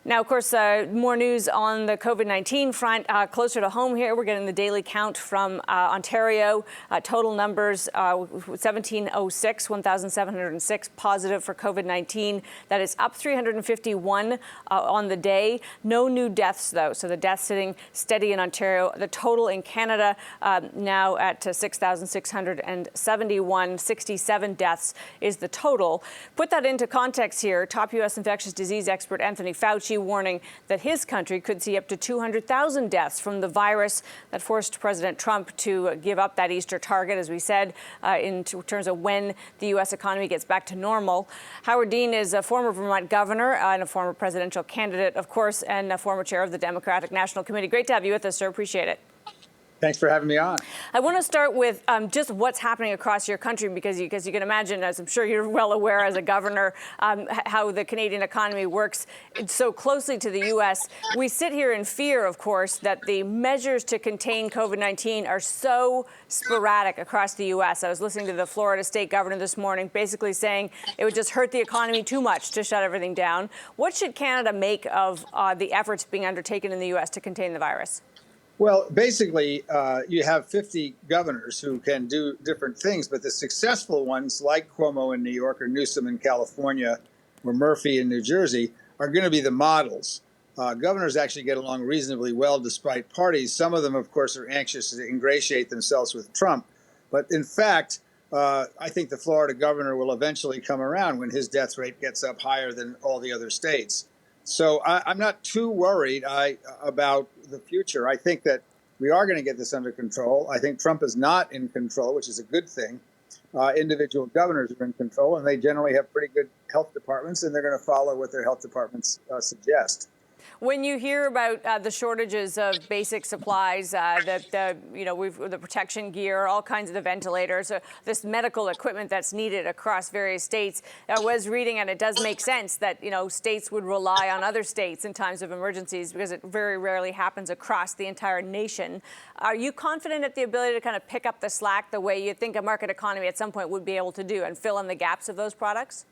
Now, of course, more news on the COVID-19 front. Closer to home here, we're getting the daily count from Ontario. Total numbers, 1,706 positive for COVID-19. That is up 351 on the day. No new deaths, though. So the deaths sitting steady in Ontario. The total in Canada now at 6,671. 67 deaths is the total. Put that into context here. Top U.S. infectious disease expert Anthony Fauci warning that his country could see up to 200,000 deaths from the virus that forced President Trump to give up that Easter target, as we said, in terms of when the U.S. economy gets back to normal. Howard Dean is a former Vermont governor and a former presidential candidate, of course, and a former chair of the Democratic National Committee. Great to have you with us, sir. Appreciate it. Thanks for having me on. I want to start with just what's happening across your country, because you can imagine, as I'm sure you're well aware as a governor, how the Canadian economy works so closely to the U.S. We sit here in fear, of course, that the measures to contain COVID-19 are so sporadic across the U.S. I was listening to the Florida state governor this morning basically saying it would just hurt the economy too much to shut everything down. What should Canada make of the efforts being undertaken in the U.S. to contain the virus? Well, basically, you have 50 governors who can do different things, but the successful ones, like Cuomo in New York or Newsom in California or Murphy in New Jersey, are going to be the models. Governors actually get along reasonably well despite parties. Some of them, of course, are anxious to ingratiate themselves with Trump. But in fact, I think the Florida governor will eventually come around when his death rate gets up higher than all the other states. So I'm not too worried about the future. I think that we are going to get this under control. I think Trump is not in control, which is a good thing. Individual governors are in control, and they generally have pretty good health departments, and they're going to follow what their health departments suggest. When you hear about the shortages of basic supplies, the protection gear, all kinds of the ventilators, this medical equipment that's needed across various states, I was reading, and it does make sense that states would rely on other states in times of emergencies because it very rarely happens across the entire nation. Are you confident at the ability to kind of pick up the slack the way you think a market economy at some point would be able to do and fill in the gaps of those products?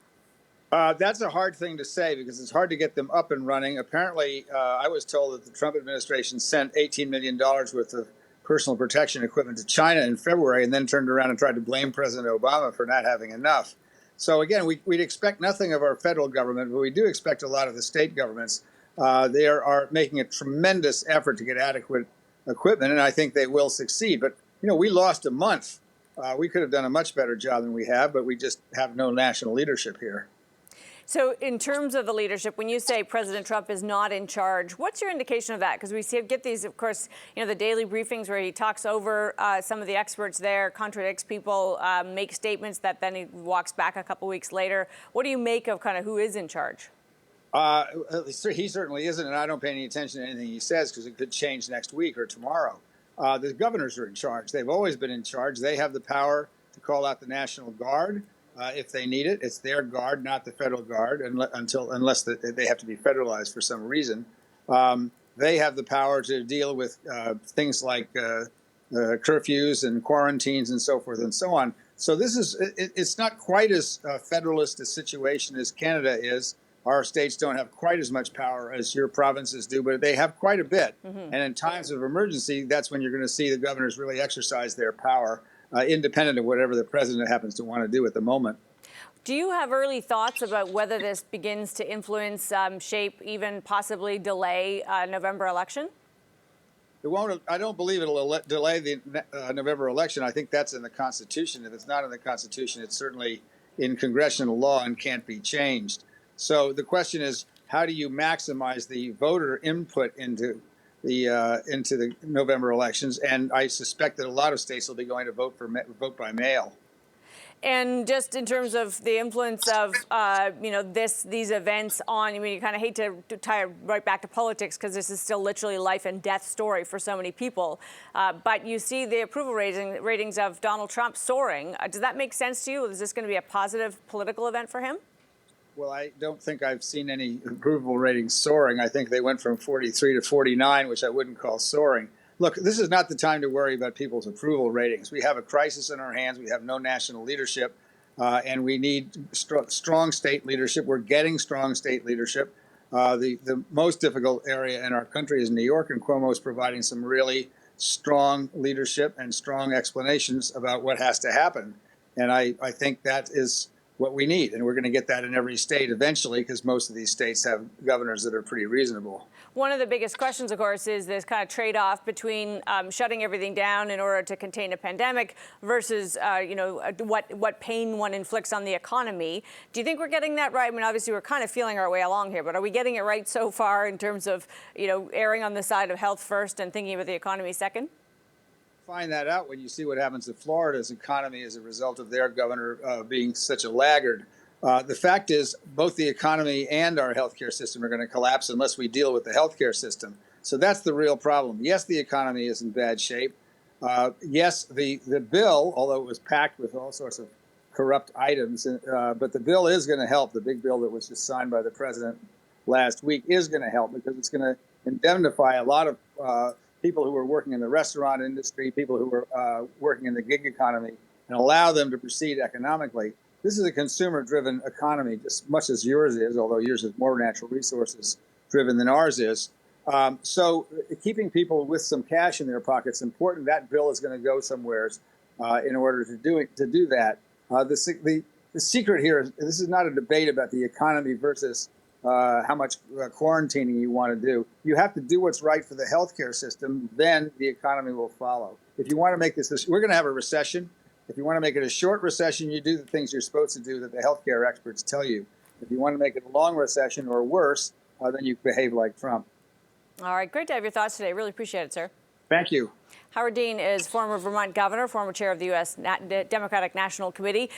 That's a hard thing to say because it's hard to get them up and running. Apparently, I was told that the Trump administration sent $18 million worth of personal protection equipment to China in February and then turned around and tried to blame President Obama for not having enough. So again, we'd expect nothing of our federal government, but we do expect a lot of the state governments. They are making a tremendous effort to get adequate equipment, and I think they will succeed. But, we lost a month. We could have done a much better job than we have, but we just have no national leadership here. So in terms of the leadership, when you say President Trump is not in charge, what's your indication of that? Because we get these, of course, the daily briefings where he talks over some of the experts there, contradicts people, makes statements that then he walks back a couple weeks later. What do you make of kind of who is in charge? He certainly isn't, and I don't pay any attention to anything he says because it could change next week or tomorrow. The governors are in charge. They've always been in charge. They have the power to call out the National Guard. If they need it, it's their guard, not the federal guard, unless they have to be federalized for some reason. They have the power to deal with things like curfews and quarantines and so forth and so on. So it's not quite as federalist a situation as Canada is. Our states don't have quite as much power as your provinces do, but they have quite a bit. Mm-hmm. And in times of emergency, that's when you're going to see the governors really exercise their power. Independent of whatever the president happens to want to do at the moment. Do you have early thoughts about whether this begins to influence, shape, even possibly delay November election? It won't. I don't believe it'll delay the November election. I think that's in the Constitution. If it's not in the Constitution, it's certainly in congressional law and can't be changed. So the question is, how do you maximize the voter input into the November elections, and I suspect that a lot of states will be going to vote by mail. And just in terms of the influence of these events on, you kind of hate to tie it right back to politics because this is still literally life and death story for so many people. But you see the approval ratings of Donald Trump soaring. Does that make sense to you? Is this going to be a positive political event for him? Well, I don't think I've seen any approval ratings soaring. I think they went from 43 to 49, which I wouldn't call soaring. Look, this is not the time to worry about people's approval ratings. We have a crisis in our hands. We have no national leadership, and we need strong state leadership. We're getting strong state leadership. The most difficult area in our country is New York, and Cuomo is providing some really strong leadership and strong explanations about what has to happen. And I think that is what we need. And we're going to get that in every state eventually, because most of these states have governors that are pretty reasonable. One of the biggest questions, of course, is this kind of trade-off between shutting everything down in order to contain a pandemic versus, what pain one inflicts on the economy. Do you think we're getting that right? I mean, obviously, we're kind of feeling our way along here, but are we getting it right so far in terms of, erring on the side of health first and thinking about the economy second? Find that out when you see what happens to Florida's economy as a result of their governor being such a laggard. The fact is, both the economy and our healthcare system are going to collapse unless we deal with the healthcare system. So that's the real problem. Yes, the economy is in bad shape. Yes, the bill, although it was packed with all sorts of corrupt items, but the bill is going to help. The big bill that was just signed by the president last week is going to help because it's going to indemnify a lot of people who are working in the restaurant industry, people who are working in the gig economy, and allow them to proceed economically. This is a consumer-driven economy, just much as yours is, although yours is more natural resources driven than ours is. So keeping people with some cash in their pockets is important. That bill is going to go somewhere in order to do that. The secret here is this is not a debate about the economy versus how much quarantining you want to do. You have to do what's right for the healthcare system, then the economy will follow. If you want to make this, we're going to have a recession. If you want to make it a short recession, you do the things you're supposed to do that the healthcare experts tell you. If you want to make it a long recession or worse, then you behave like Trump. All right, great to have your thoughts today. Really appreciate it, sir. Thank you. Howard Dean is former Vermont governor, former chair of the U.S. Democratic National Committee.